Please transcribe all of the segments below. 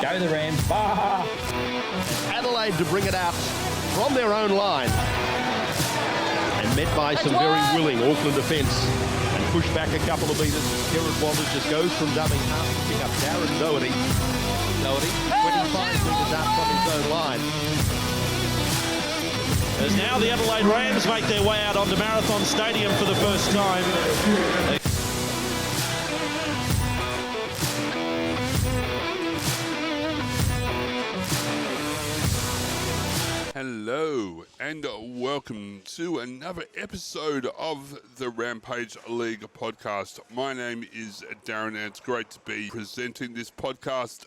Go the Rams. Bah! Adelaide to bring it out from their own line. And met by some very willing Auckland defence. And pushed back a couple of metres. Kieran Walters just goes from dubbing half to pick up Darren Doherty. 25 metres out from his own line. As now the Adelaide Rams make their way out onto Marathon Stadium for the first time. Hello and welcome to another episode of the Rampage League podcast. My name is Darren and it's great to be presenting this podcast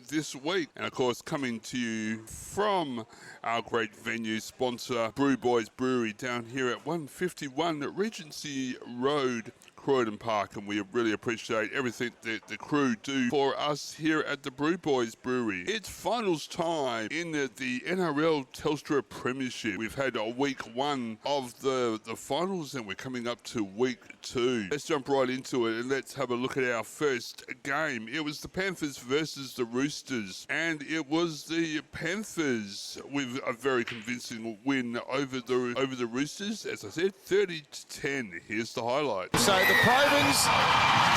this week. And of course coming to you from our great venue sponsor, Brew Boys Brewery down here at 151 Regency Road, Croydon Park, and we really appreciate everything that the crew do for us here at the Brew Boys Brewery. It's finals time in the NRL Telstra Premiership. We've had week one of the finals and we're coming up to week two. Let's jump right into it and let's have a look at our first game. It was the Panthers versus the Roosters, and it was the Panthers with a very convincing win over the Roosters. As I said, 30-10. Here's the highlight. So the Provins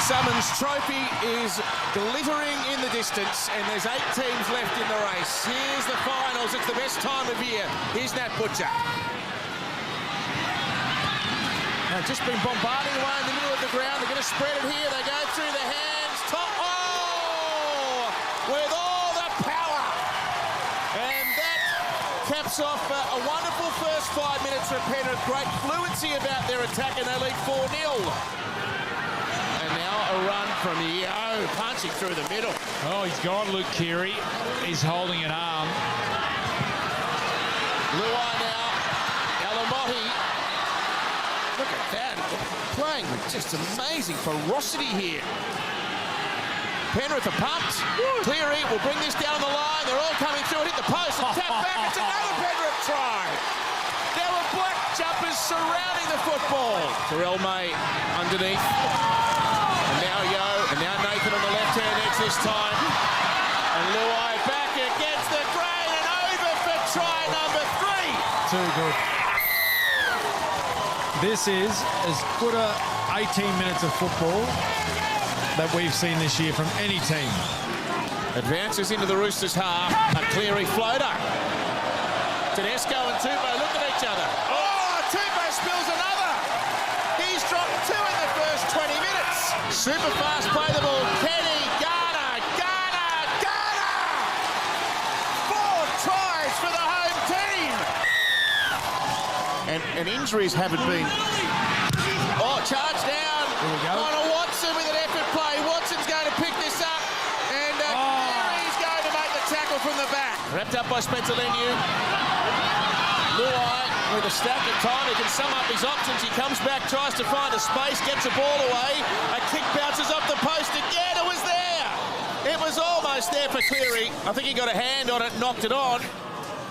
Summons Trophy is glittering in the distance, and there's 8 teams left in the race. Here's the finals. It's the best time of year. Here's Nat Butcher. Now, just been bombarding away in the middle of the ground. They're going to spread it here. They go through the hands. With all the power. And that caps off a wonderful first 5 minutes for Penrith. Great fluency about their attack, and they lead 4-0. A run from Yeo, punching through the middle. Oh, he's gone, Luke Keary. He's holding an arm. Luai now. Alamotti. Look at that. Playing with just amazing ferocity here. Penrith are pumped. Cleary will bring this down the line. They're all coming through. Hit the post and tap back. It's another Penrith try. There were black jumpers surrounding the football. Terrell May underneath. Now Yo, and now Nathan on the left-hand edge this time. And Luai back against the grain and over for try number 3. Too good. This is as good a 18 minutes of football that we've seen this year from any team. Advances into the Roosters half. A Cleary floater. Tedesco and Tupou look at each other. Oh, Tupou spills another. He's dropped 2 in the first 20 minutes. Super fast play the ball. Kenny, Garner. 4 tries for the home team. And injuries haven't been. Oh, charge down. Here we go. On a Watson with an effort play. Watson's going to pick this up. And Cleary's going to make the tackle from the back. Wrapped up by Spencer Leniu. Luai with a stack of time, he can sum up his options. He comes back, tries to find a space, gets the ball away. A kick bounces off the post again. It was there. It was almost there for Cleary. I think he got a hand on it, knocked it on.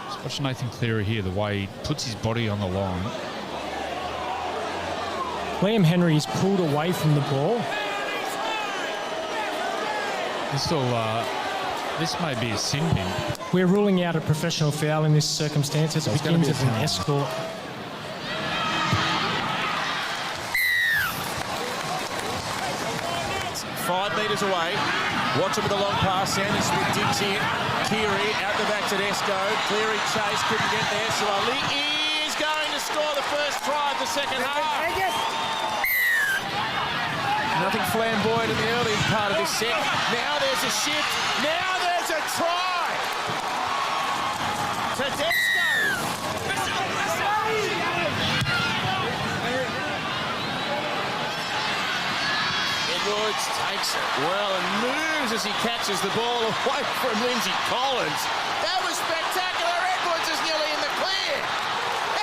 Just watch Nathan Cleary here, the way he puts his body on the line. Liam Henry's pulled away from the ball. This may be a sin bin. We're ruling out a professional foul in this circumstance. It begins as an escort. 5 metres away. Watch him with a long pass. Sandy Smith digs in. Keary out the back to Tedesco. Cleary chase, couldn't get there. So Ali is going to score the first try of the second half. Nothing flamboyant in the early part of this set. Now there's a shift. Now there's a try. Tedesco. Edwards takes it well and moves as he catches the ball away from Lindsay Collins. That was spectacular. Edwards is nearly in the clear.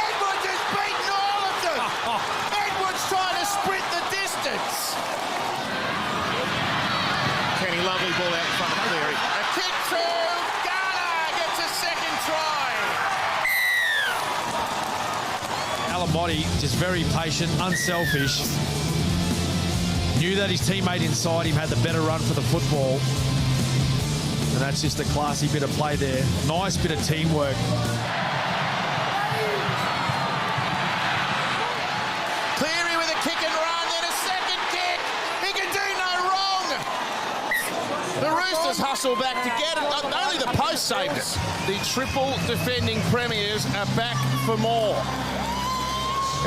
Edwards has beaten all of them. Edwards trying to sprint the distance. Kenny, lovely ball out in front of Cleary. A kick through. Garner gets a second try. Alamotti, just very patient, unselfish. Knew that his teammate inside him had the better run for the football. And That's just a classy bit of play there. Nice bit of teamwork. Cleary with a kick and run, then a second kick. He can do no wrong. The Roosters hustle back to get it. Only the post saved it. The triple defending premiers are back for more.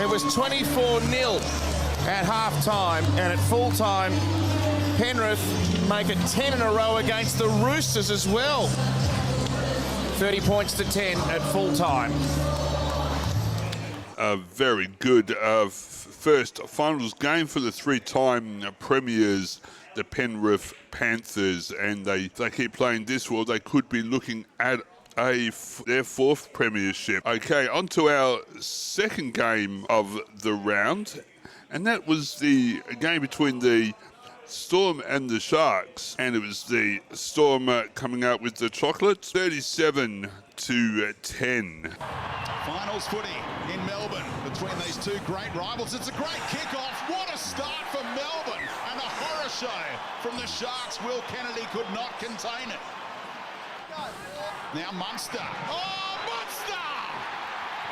It was 24-0 at half-time, and at full-time, Penrith make it 10 in a row against the Roosters as well. 30 points to 10 at full-time. A very good first finals game for the three-time premiers, the Penrith Panthers, and they keep playing this well. They could be looking at their fourth premiership. Okay, on to our second game of the round, and that was the game between the Storm and the Sharks, and it was the Storm coming out with the chocolates, 37-10. Finals footy in Melbourne between these two great rivals. It's a great kickoff. What a start for Melbourne, and a horror show from the Sharks. Will Kennedy could not contain it. Now Munster. Oh, Munster!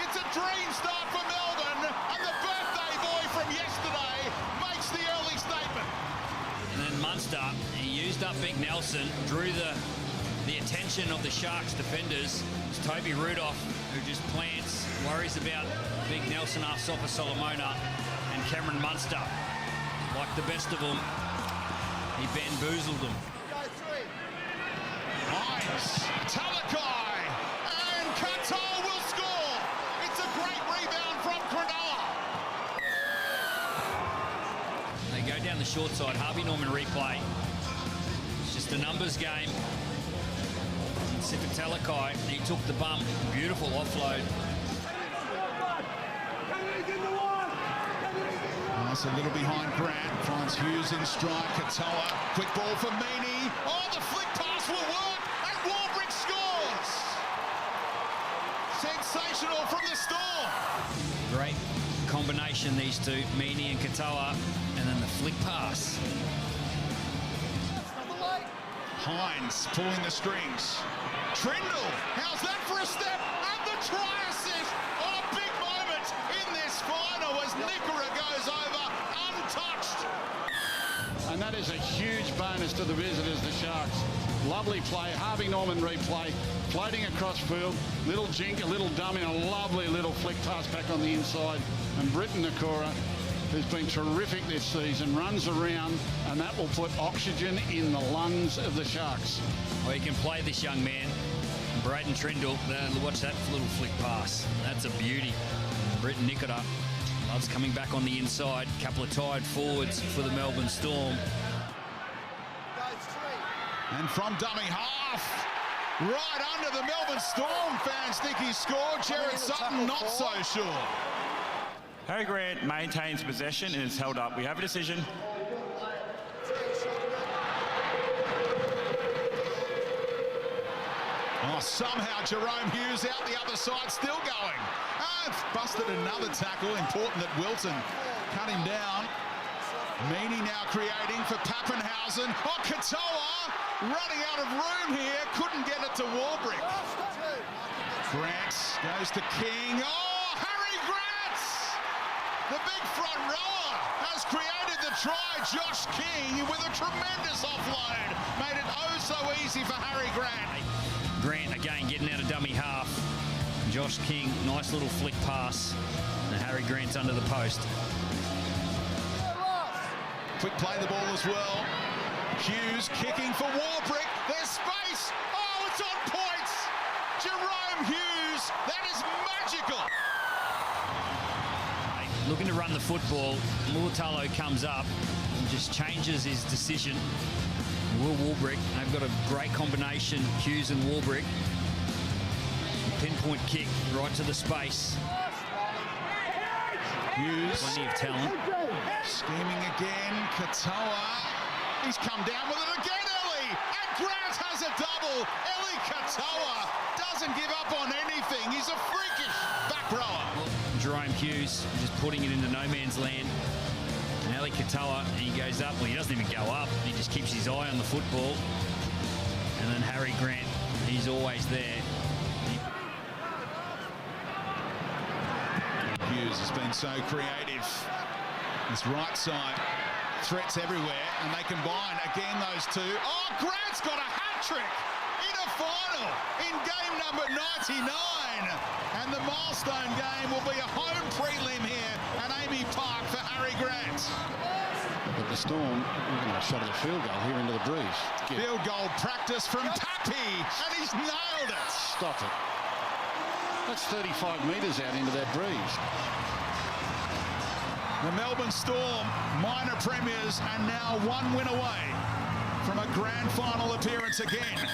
It's a dream start for Melbourne, and the birthday boy from yesterday makes the early statement. And then Munster, he used up Big Nelson, drew the attention of the Sharks defenders. It's Toby Rudolph who just plants, worries about Big Nelson, Sofa Solomona, and Cameron Munster. Like the best of them, he bamboozled them. Hines, Talakai, and Katoa will score. It's a great rebound from Cronulla. They go down the short side. Harvey Norman replay. It's just a numbers game. Sifa Talakai, he took the bump. Beautiful offload. Nice, a little behind Grant. Finds Hughes in stride. Katoa, quick ball for Meaney. Oh, the flick pass will work, and Warbrick scores. Sensational from the Storm. Great combination, these two, Meaney and Katoa, and then the flick pass. Hines pulling the strings. Trindle, how's that for a step? And the try assist. Oh, big moment in this final as Nickera goes over untouched. And that is a huge bonus to the visitors, the Sharks. Lovely play, Harvey Norman replay, floating across field, little jink, a little dummy, a lovely little flick pass back on the inside. And Britton Nickera, who's been terrific this season, runs around, and that will put oxygen in the lungs of the Sharks. Well, you can play this young man, Braden Trindle. Watch that little flick pass. That's a beauty. Britton Nickera loves coming back on the inside. Couple of tired forwards for the Melbourne Storm. And from dummy half, right under the Melbourne Storm fans think he scored. Jared Sutton not so sure. Harry Grant maintains possession and is held up. We have a decision. Oh, somehow Jerome Hughes out the other side, still going. And busted another tackle. Important that Wilton cut him down. Meaney now creating for Pappenhausen. Oh, Katoa running out of room here. Couldn't get it to Warbrick. Grant goes to King. Oh, Harry Grant! The big front rower has created the try. Josh King with a tremendous offload. Made it oh so easy for Harry Grant. Grant again getting out of dummy half. Josh King, nice little flick pass. And Harry Grant's under the post. Quick play the ball as well. Hughes kicking for Warbrick. There's space. Oh, it's on point. Jerome Hughes. That is magical. Looking to run the football. Mulatalo comes up and just changes his decision. Will Warbrick, they've got a great combination, Hughes and Warbrick. Pinpoint kick right to the space. Hughes. Plenty of talent. Scheming again. Katoa. He's come down with it again, Ellie. And Grant has a double. Ellie Katoa doesn't give up on anything. He's a freakish back rower. Well, Jerome Hughes just putting it into no man's land. And Ellie Katoa, he goes up. Well, he doesn't even go up. He just keeps his eye on the football. And then and Harry Grant, he's always there. Hughes has been so creative. This right side, threats everywhere, and they combine again, those two. Oh, Grant's got a hat-trick in a final in game number 99. And the milestone game will be a home prelim here at Amy Park for Harry Grant. But the Storm, we're going to shot at a field goal here into the breeze. Field goal practice from Pappy, and he's nailed it. Stop it. That's 35 metres out into that breeze. The Melbourne Storm, minor premiers, and now 1 win away from a grand final appearance again.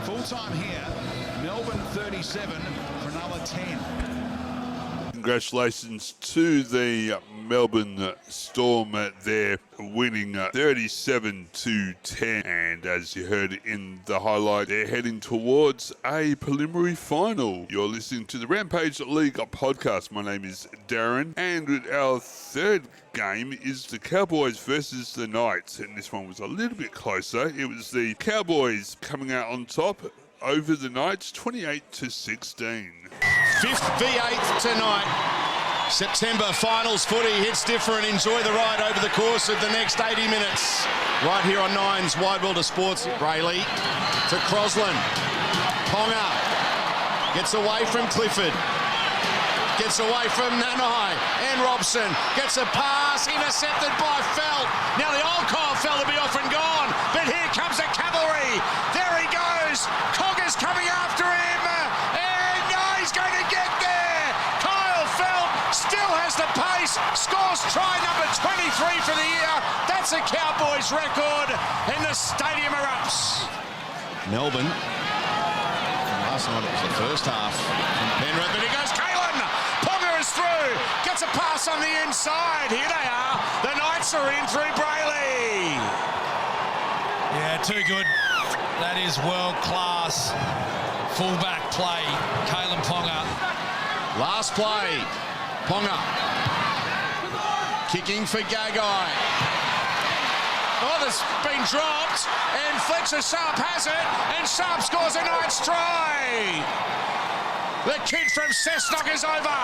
Full-time here, Melbourne 37, Cronulla 10. Congratulations to the Melbourne Storm there, winning 37-10. And as you heard in the highlight, they're heading towards a preliminary final. You're listening to the Rampage League podcast. My name is Darren, and our third game is the Cowboys versus the Knights, and this one was a little bit closer. It was the Cowboys coming out on top over the Knights, 28-16. 5th v8 tonight. September finals footy hits different. Enjoy the ride over the course of the next 80 minutes. Right here on Nine's Wide World of Sports. Brayley to Crosland. Ponga gets away from Clifford. Gets away from Nanai, and Robson gets a pass, intercepted by Felt. Now the old Kyle Felt will be off and gone, but here comes the cavalry. There he goes. Cogger's coming after him, and no, he's going to get there. Kyle Felt still has the pace, scores try number 23 for the year. That's a Cowboys record, and the stadium erupts. Melbourne. Last night it was the first half from Penrith, but he goes Kalen. Ponga is through, gets a pass on the inside. Here they are. The Knights are in through Brayley. Yeah, too good. That is world-class fullback play. Kalen Ponga. Last play. Ponga. Kicking for Gagai. Oh, that's been dropped, and Fletcher Sharp has it, and Sharp scores a Knights try. The kid from Cessnock is over.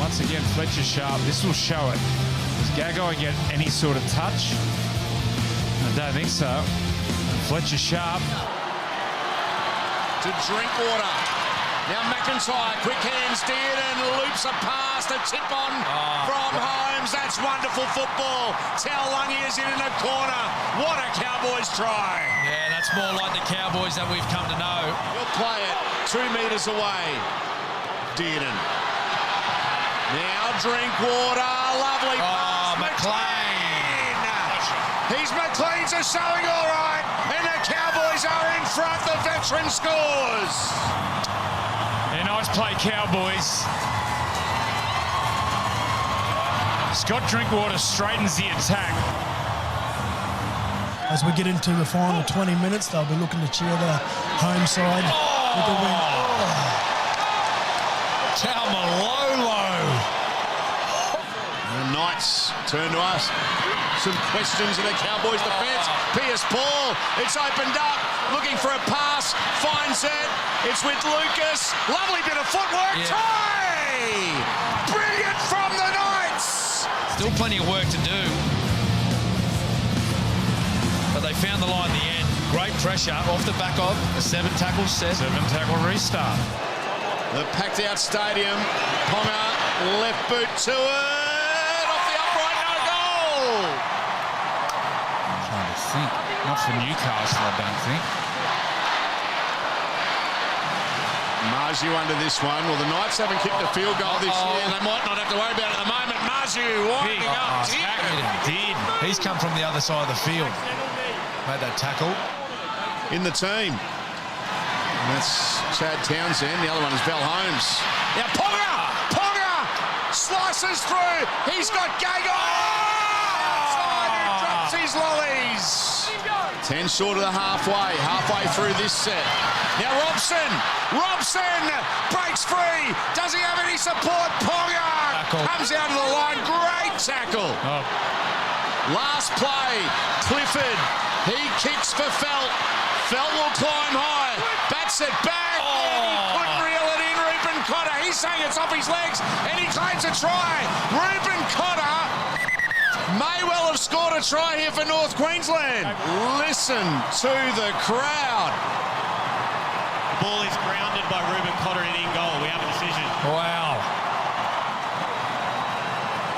Once again, Fletcher Sharp, this will show it. Does Gagai get any sort of touch? I don't think so. Fletcher Sharp. To Drinkwater. Now McIntyre, quick hands, Darren loops a pass, the tip on from Holmes. That's wonderful football. Taulungi is in the corner. What a Cowboys try. Yeah, that's more like the Cowboys that we've come to know. We'll play it 2 metres away. Darren. Now Drinkwater, lovely pass. McLean. McLean's are showing all right, and the Cowboys are in front. The veteran scores. Yeah, nice play, Cowboys. Scott Drinkwater straightens the attack. As we get into the final 20 minutes, they'll be looking to cheer the home side with the win. Taumalolo. The Knights turn to us. Some questions in the Cowboys defence. Pierce Paul, it's opened up, looking for a pass, finds it. It's with Lucas. Lovely bit of footwork. Yeah. Try! Brilliant from the Knights. Still plenty of work to do. But they found the line in the end. Great pressure off the back of a 7-tackle set. 7-tackle restart. The packed out stadium. Ponga, left boot to it. Off the upright, no goal. I'm trying to think. Not for Newcastle, I don't think. Marju under this one. Well, the Knights haven't kicked a field goal this year. They might not have to worry about it at the moment. Marju winding up. Did. He's come from the other side of the field. Made that tackle. In the team. And that's Chad Townsend. The other one is Bell Holmes. Now Ponga slices through. He's got Gagai. Outside and drops his lollies. 10 short of the halfway through this set. Now Robson breaks free. Does he have any support? Ponga comes out of the line. Great tackle. Last play, Clifford. He kicks for Felt. Felt will climb high. Bats it back. And he couldn't reel it in. Ruben Cotter. He's saying it's off his legs. And he claims a try. Ruben Cotter may well have scored a try here for North Queensland. Listen to the crowd. The ball is grounded by Ruben Cotter and in goal. We have a decision. Wow.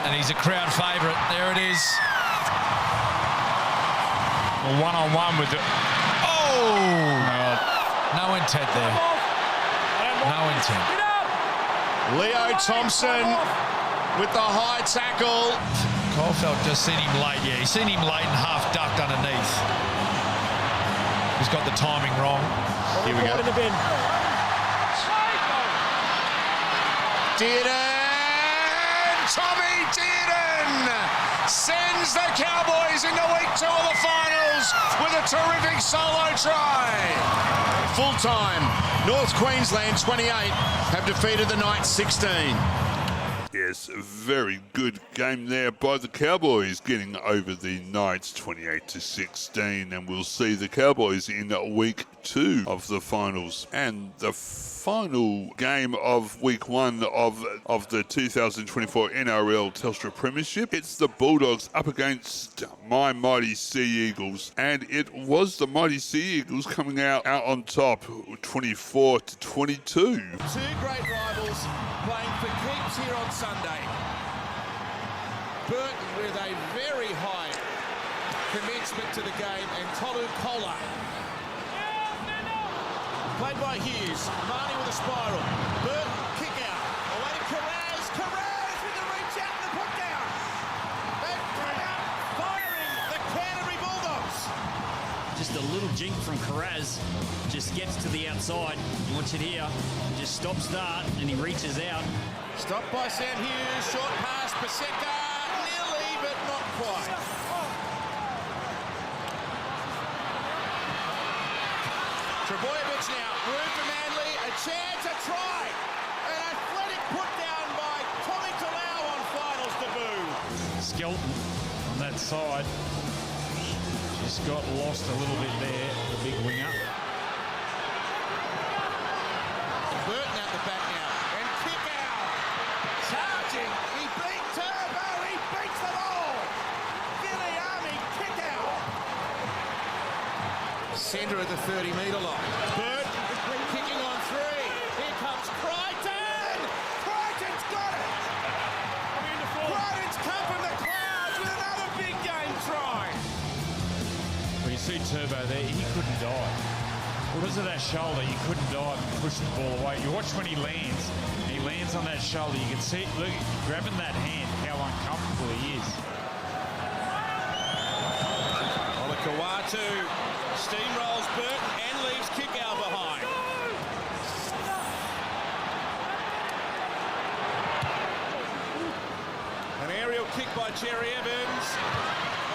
And he's a crowd favourite. There it is. A one-on-one with the... No intent there. No intent. Leo Thompson with the high tackle. Caulfield just seen him late. Yeah, he's seen him late and half ducked underneath. He's got the timing wrong. Here we go. Dearden! Tommy Dearden sends the Cowboys into week 2 of the finals with a terrific solo try. Full time, North Queensland 28 have defeated the Knights 16. Yes, a very good game there by the Cowboys, getting over the Knights 28-16, and we'll see the Cowboys in week 2 of the finals. And the final game of week 1 of the 2024 NRL Telstra Premiership, it's the Bulldogs up against my mighty Sea Eagles, and it was the mighty Sea Eagles coming out on top, 24-22. Two great rivals playing for keeps here on Sunday. Burton with a very high commencement to the game, and Tolu Kola. Played by Hughes. Marnie with a spiral. Burton, kick out. Away to Carraz. Carraz with the reach out and the put down. And bring out firing the Canterbury Bulldogs. Just a little jink from Carraz. Just gets to the outside. You watch it here. Just stop start and he reaches out. Stopped by Sam Hughes. Short pass. Paseka. Nearly, but not quite. Trebojevic now, room for Manly, a chance, a try, an athletic put down by Tommy Talau on finals debut. Skelton on that side. Just got lost a little bit there, the big winger. Burton out the back now, and kick out. Charging, he beat Turbo, he beats them all. Billy Army, kick out. Centre of the 30-metre line. Burt kicking on 3. Here comes Crichton. Crichton's got it. Crichton's come from the clouds with another big game try. Well, you see Turbo there, he couldn't dive. Because of that shoulder, he couldn't dive and push the ball away. You watch when he lands on that shoulder, you can see, look, grabbing that hand, how uncomfortable he is. Olakawatu steamrolls Burton and leaves Kickow behind. An aerial kick by Cherry Evans.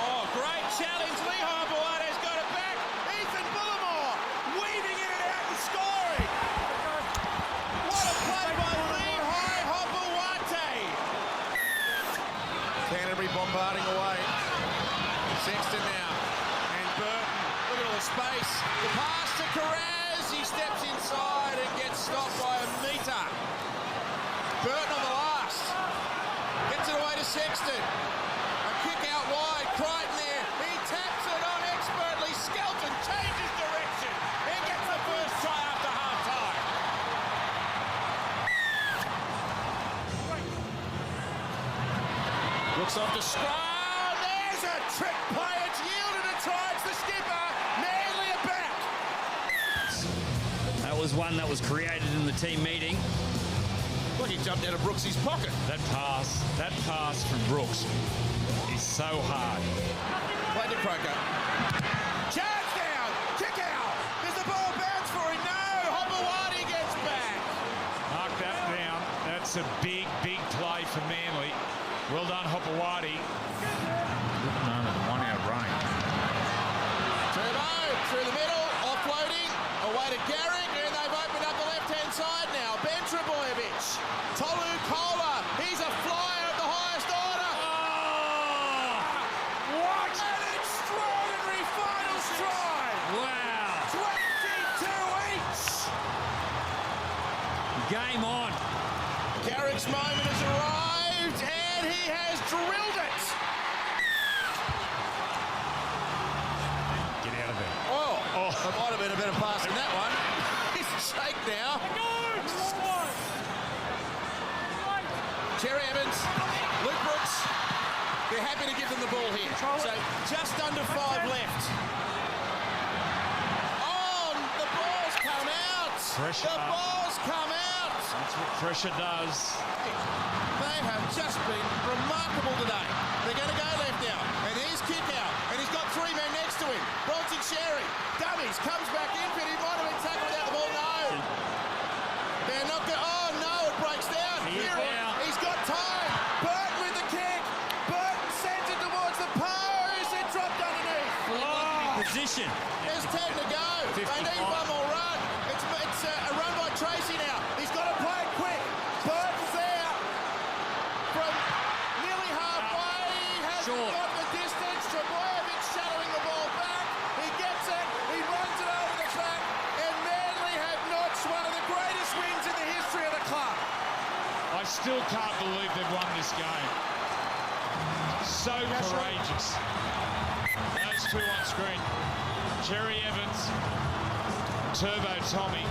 Oh, great challenge. Lee Hobuate's got it back. Ethan Bullimore weaving in and out and scoring. What a play by Lee Hobuate. Canterbury bombarding away. Sexton now. Burton, look at all the space. The pass to Carraz. He steps inside and gets stopped by a metre. Burton on the last. Gets it away to Sexton. A kick out wide. Crichton there. He taps it on expertly. Skelton changes direction and gets the first try after half time. Looks off to Scrum. There's a trick play. It's yielded a try. It's the skipper. Manly are back. That was one that was created in the team meeting. Look, he jumped out of Brooksy's pocket. That pass from Brooks is so hard. Play to Croker. Charge down. Kick out. Does the ball bounce for him? No. Hobuate gets back. Mark that down. That's a big, big play for Manly. Well done, Hobuate. Good moment, one out running. Turbo through the middle, offloading, away to Garrick, and they've opened up the left-hand side now. Ben Trebojevic, Tolu Kola, he's a flyer of the highest order. Oh, what an extraordinary finals try! Wow! 20 Game on. Garrick's moment has arrived, and he has drilled it. Get out of there. Oh, there might have been a better pass than that one. He's shake now. Cherry Evans, Luke Brooks, they're happy to give them the ball here. So just under 5 left. Oh, the ball's come out. Pressure. The ball's come out. That's what pressure does. They have just been remarkable today. They're going to go left now. And here's kick out. And he's got 3 men next to him. Bronson Sherry. Dummies. Comes back in. But he might have been tackled without the ball. No. They're not going. Oh, no. It breaks down. He's got time. Burton with the kick. Burton sends it towards the post. It dropped underneath. Position. There's 10 to go. 55. They need one more run. It's a run by Tracy now. He's got to play it quick. Burton's there from nearly halfway. Hasn't got the distance. Trebojevic shadowing the ball back. He gets it. He runs it over the track. And Manly have notched one of the greatest wins in the history of the club. I still can't believe they've won this game. So courageous. Those two on screen. Cherry Evans, Turbo Tommy.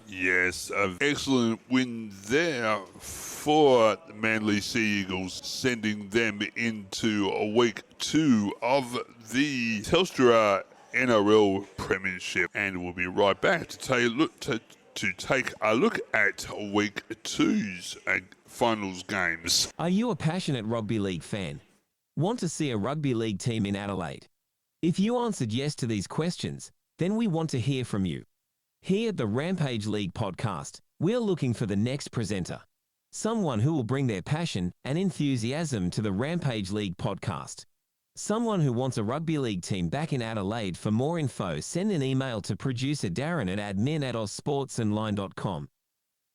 Yes, an excellent win there for the Manly Sea Eagles, sending them into week 2 of the Telstra NRL Premiership. And we'll be right back to take a look at week 2's finals games. Are you a passionate rugby league fan? Want to see a rugby league team in Adelaide? If you answered yes to these questions, then we want to hear from you. Here at the Rampage League podcast, we're looking for the next presenter. Someone who will bring their passion and enthusiasm to the Rampage League podcast. Someone who wants a rugby league team back in Adelaide. For more info, send an email to producer Darren at admin@ozsportsonline.com.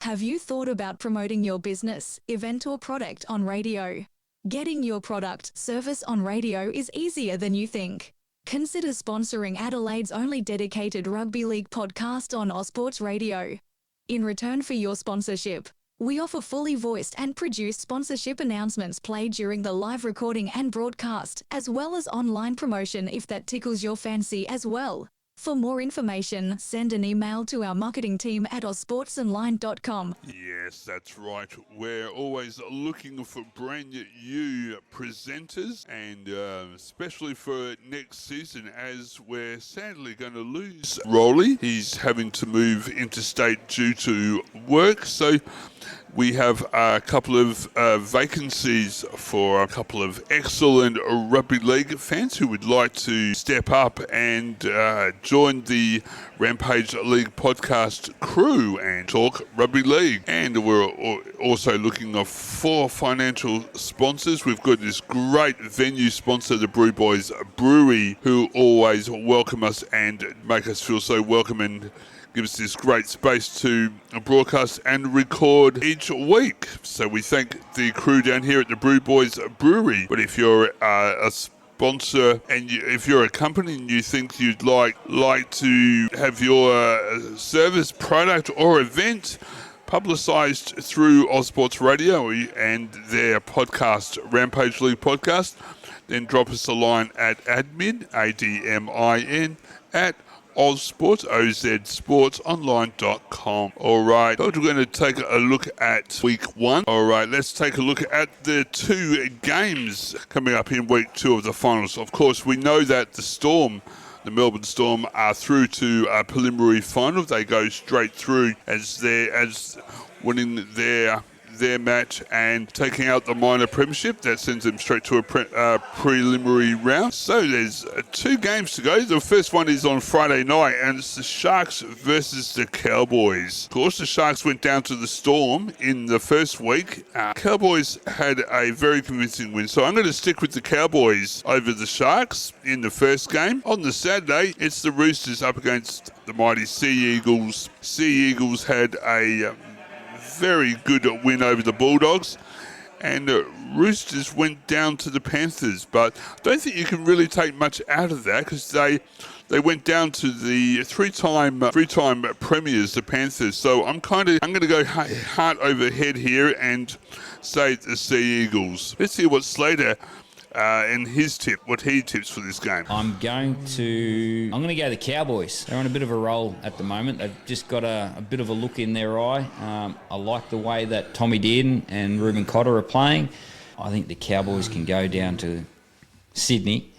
Have you thought about promoting your business, event or product on radio? Getting your product, service on radio is easier than you think. Consider sponsoring Adelaide's only dedicated rugby league podcast on Ozsports Radio. In return for your sponsorship, we offer fully voiced and produced sponsorship announcements played during the live recording and broadcast, as well as online promotion if that tickles your fancy as well. For more information, send an email to our marketing team at ozsportsonline.com. Yes, that's right. We're always looking for brand new presenters, and especially for next season, as we're sadly going to lose Rowley. He's having to move interstate due to work, so we have a couple of vacancies for a couple of excellent rugby league fans who would like to step up and join the Rampage League podcast crew and talk rugby league. And we're also looking for financial sponsors. We've got this great venue sponsor, the Brew Boys Brewery, who always welcome us and make us feel so welcome and give us this great space to broadcast and record each week. So we thank the crew down here at the Brew Boys Brewery. But if you're a sponsor and if you're a company and you think you'd like to have your service, product or event publicised through Ozsports Radio and their podcast, Rampage League Podcast, then drop us a line at admin, ADMIN, at ozsportsonline.com. All right, but we're going to take a look at week 1. All right, let's take a look at the 2 games coming up in week 2 of the finals. Of course, we know that the Melbourne Storm are through to a preliminary final. They go straight through as winning their match and taking out the Minor Premiership. That sends them straight to a preliminary round. So there's 2 games to go. The first one is on Friday night, and it's the Sharks versus the Cowboys. Of course, the Sharks went down to the Storm in the first week. Cowboys had a very convincing win, so I'm going to stick with the Cowboys over the Sharks in the first game. On the Saturday, it's the Roosters up against the mighty Sea Eagles. Sea Eagles had a very good win over the Bulldogs, and Roosters went down to the Panthers. But I don't think you can really take much out of that, because they went down to the three-time premiers, the Panthers. So I'm going to go heart over head here and say the Sea Eagles. Let's see what Slater and what he tips for this game. I'm going to go the Cowboys. They're on a bit of a roll at the moment. They've just got a bit of a look in their eye. I like the way that Tommy Dearden and Reuben Cotter are playing. I think the Cowboys can go down to Sydney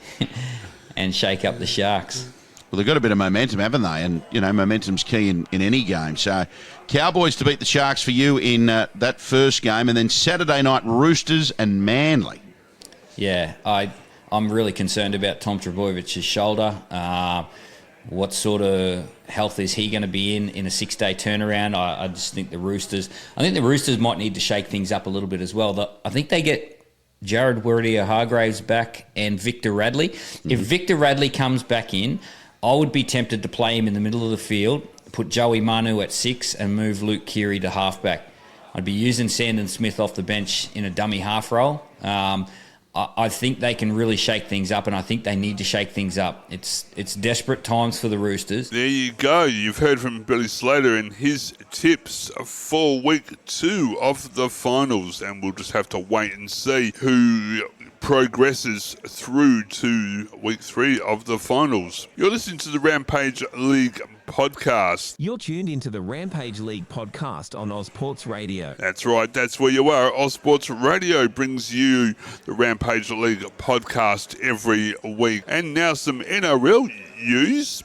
and shake up the Sharks. Well, they've got a bit of momentum, haven't they? And, momentum's key in any game. So, Cowboys to beat the Sharks for you in that first game. And then Saturday night, Roosters and Manly. Yeah, I'm really concerned about Tom Trbojević's shoulder. What sort of health is he going to be in a 6-day turnaround? I just think the Roosters might need to shake things up a little bit as well. I think they get Jared Warrior-Hargraves back and Victor Radley. Mm-hmm. If Victor Radley comes back in, I would be tempted to play him in the middle of the field, put Joey Manu at 6 and move Luke Keary to halfback. I'd be using Sandon Smith off the bench in a dummy half role. I think they can really shake things up, and I think they need to shake things up. It's desperate times for the Roosters. There you go. You've heard from Billy Slater and his tips for week 2 of the finals, and we'll just have to wait and see who progresses through to week 3 of the finals. You're listening to the Rampage League podcast. You're tuned into the Rampage League podcast on Ozsports Radio. That's right, that's where you are. Ozsports Radio brings you the Rampage League podcast every week. And now some NRL news.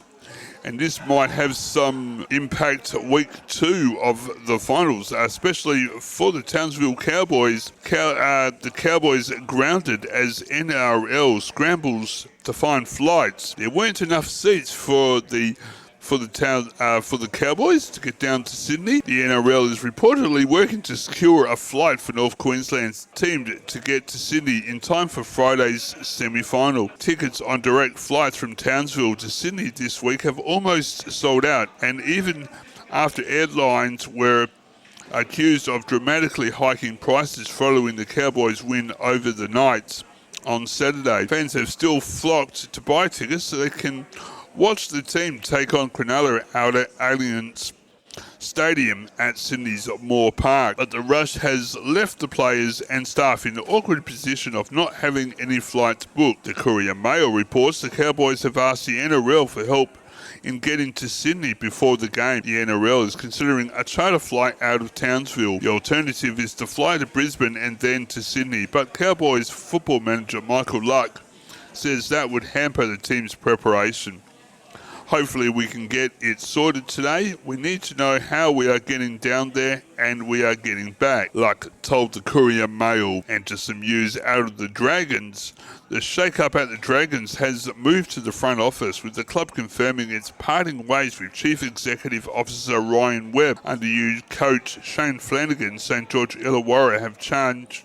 And this might have some impact week 2 of the finals, especially for the Townsville Cowboys. The Cowboys grounded as NRL scrambles to find flights. There weren't enough seats for the Cowboys to get down to Sydney. The NRL is reportedly working to secure a flight for North Queensland's team to get to Sydney in time for Friday's semi-final. Tickets on direct flights from Townsville to Sydney this week have almost sold out, and even after airlines were accused of dramatically hiking prices following the Cowboys' win over the Knights on Saturday, fans have still flocked to buy tickets so they can watch the team take on Cronulla out at Allianz Stadium at Sydney's Moore Park. But the rush has left the players and staff in the awkward position of not having any flights booked. The Courier Mail reports the Cowboys have asked the NRL for help in getting to Sydney before the game. The NRL is considering a charter flight out of Townsville. The alternative is to fly to Brisbane and then to Sydney, but Cowboys football manager Michael Luck says that would hamper the team's preparation. Hopefully we can get it sorted today. We need to know how we are getting down there and we are getting back, Luck told the Courier Mail. And to some news out of the Dragons. The shake-up at the Dragons has moved to the front office, with the club confirming its parting ways with Chief Executive Officer Ryan Webb. Under new coach Shane Flanagan, St George Illawarra have changed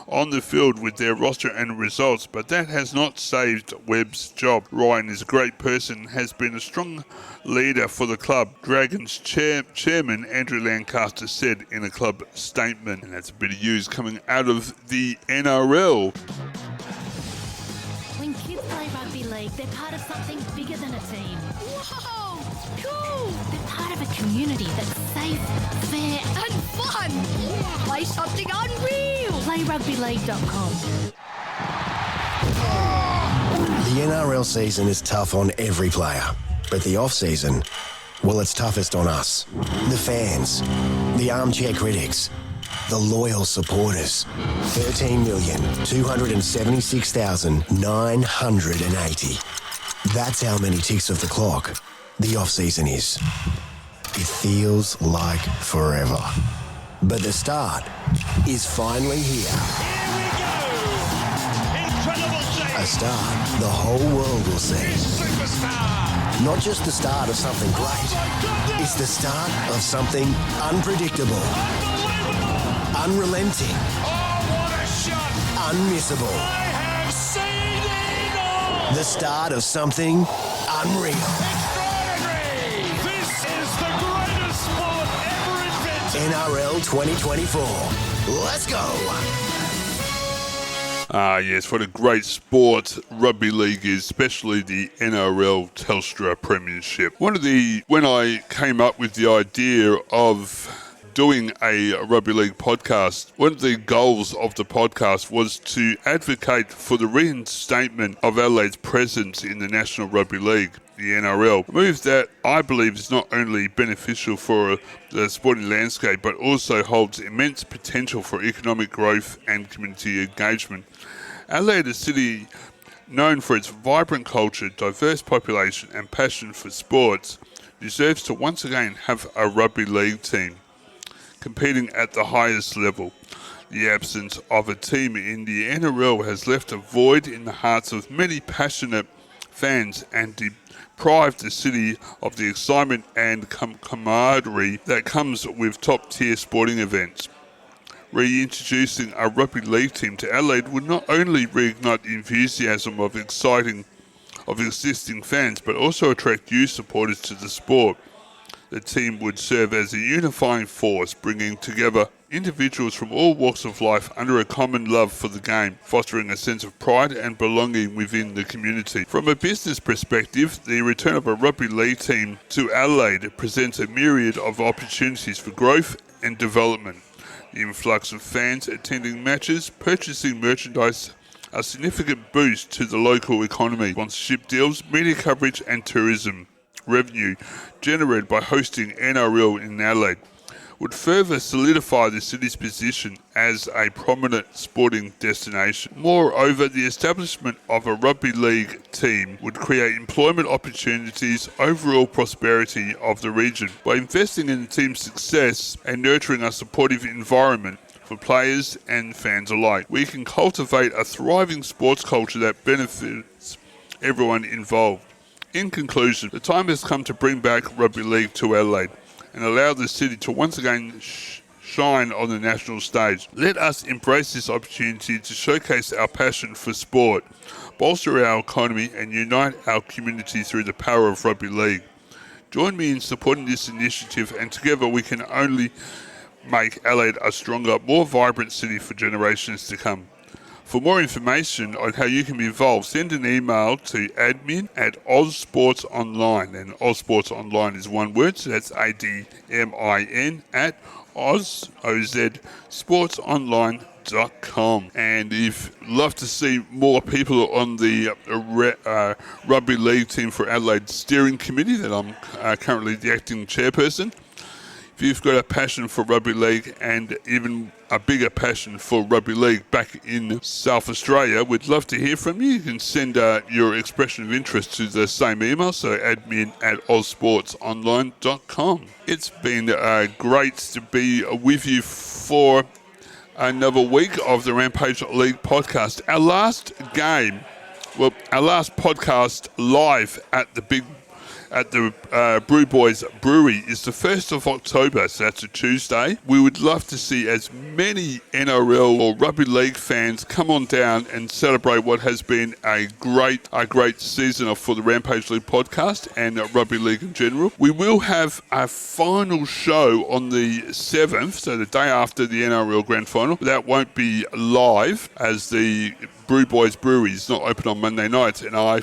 on the field with their roster and results, but that has not saved Webb's job. Ryan is a great person, has been a strong leader for the club, Dragons chairman Andrew Lancaster said in a club statement. And that's a bit of news coming out of the NRL. When kids play rugby league, they're part of something bigger than a team. Whoa! Cool! They're part of a community that's safe, fair and fun. Play something unreal. PlayRugbyLeague.com. The NRL season is tough on every player, but the off-season, well, it's toughest on us. The fans, the armchair critics, the loyal supporters. 13,276,980. That's how many ticks of the clock the off-season is. It feels like forever. But the start is finally here. Here we go! Incredible save! A start the whole world will see. Superstar! Not just the start of something great. It's the start of something unpredictable. Unrelenting. Oh, what a shot! Unmissable. I have seen it all! The start of something unreal. Extraordinary! This is the greatest sport ever invented! NRL 2024. Let's go! Yes, what a great sport rugby league is, especially the NRL Telstra Premiership. When I came up with the idea of doing a rugby league podcast, one of the goals of the podcast was to advocate for the reinstatement of Adelaide's presence in the National Rugby League, the NRL. A move that I believe is not only beneficial for the sporting landscape, but also holds immense potential for economic growth and community engagement. Adelaide, a city known for its vibrant culture, diverse population and passion for sports, deserves to once again have a rugby league team competing at the highest level. The absence of a team in the NRL has left a void in the hearts of many passionate fans and deprived the city of the excitement and camaraderie that comes with top-tier sporting events. Reintroducing a rugby league team to Adelaide would not only reignite the enthusiasm of existing fans, but also attract new supporters to the sport. The team would serve as a unifying force, bringing together individuals from all walks of life under a common love for the game, fostering a sense of pride and belonging within the community. From a business perspective, the return of a rugby league team to Adelaide presents a myriad of opportunities for growth and development. The influx of fans attending matches, purchasing merchandise, a significant boost to the local economy, sponsorship deals, media coverage and tourism revenue generated by hosting NRL in Adelaide would further solidify the city's position as a prominent sporting destination. Moreover, the establishment of a rugby league team would create employment opportunities, overall prosperity of the region. By investing in the team's success and nurturing a supportive environment for players and fans alike, we can cultivate a thriving sports culture that benefits everyone involved. In conclusion, the time has come to bring back rugby league to Adelaide and allow the city to once again shine on the national stage. Let us embrace this opportunity to showcase our passion for sport, bolster our economy and unite our community through the power of rugby league. Join me in supporting this initiative, and together we can only make Adelaide a stronger, more vibrant city for generations to come. For more information on how you can be involved, send an email to admin@ozsportsonline, and ozsportsonline is one word, so that's ADMIN at ozsportsonline.com. And if you'd love to see more people on the rugby league team for Adelaide steering committee, that I'm currently the acting chairperson. If you've got a passion for rugby league and even a bigger passion for rugby league back in South Australia, we'd love to hear from you. You can send your expression of interest to the same email, so admin@ozsportsonline.com. It's been great to be with you for another week of the Rampage League podcast. Our last podcast live at the Brew Boys Brewery is the 1st of October, so that's a Tuesday. We would love to see as many NRL or rugby league fans come on down and celebrate what has been a great season for the Rampage League podcast and rugby league in general. We will have a final show on the 7th, so the day after the NRL Grand Final. That won't be live as the Brew Boys Brewery is not open on Monday nights, and I'm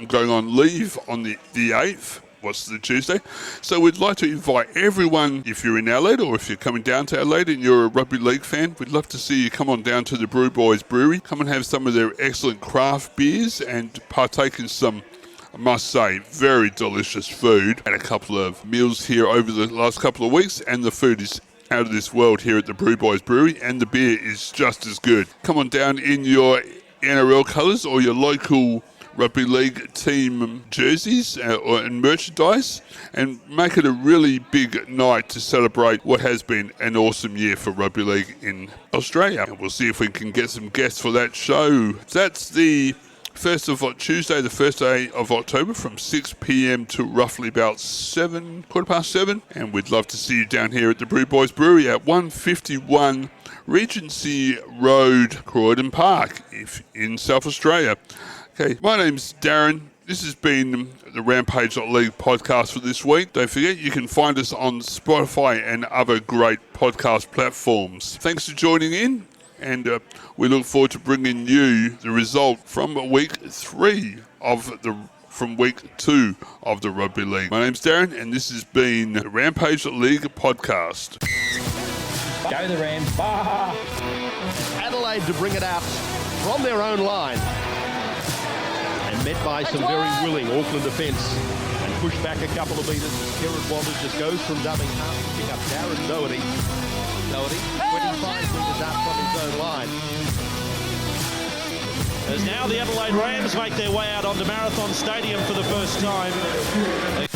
going on leave on the 8th, what's the Tuesday. So we'd like to invite everyone, if you're in Adelaide or if you're coming down to Adelaide and you're a rugby league fan, we'd love to see you come on down to the Brew Boys Brewery. Come and have some of their excellent craft beers and partake in some, I must say, very delicious food. Had a couple of meals here over the last couple of weeks, and the food is out of this world here at the Brew Boys Brewery, and the beer is just as good. Come on down in your NRL colours or your local rugby league team jerseys and merchandise, and make it a really big night to celebrate what has been an awesome year for rugby league in Australia. And we'll see if we can get some guests for that show. That's the Tuesday, the 1st day of October, from 6 p.m. to roughly about 7:15, and we'd love to see you down here at the Brew Boys Brewery at 151 Regency Road, Croydon Park, in South Australia. Okay, my name's Darren. This has been the Rampage League podcast for this week. Don't forget, you can find us on Spotify and other great podcast platforms. Thanks for joining in. and we look forward to bringing you the result from week 3 from week 2 of the Rugby League. My name's Darren, and this has been the Rampage League podcast. Go the Rams. Adelaide to bring it out from their own line. And met by some very willing Auckland defence. And pushed back a couple of metres. Kerrod Walters just goes from dubbing half to pick up Darren Doherty. 25 metres out from his own line. As now the Adelaide Rams make their way out onto Marathon Stadium for the first time. They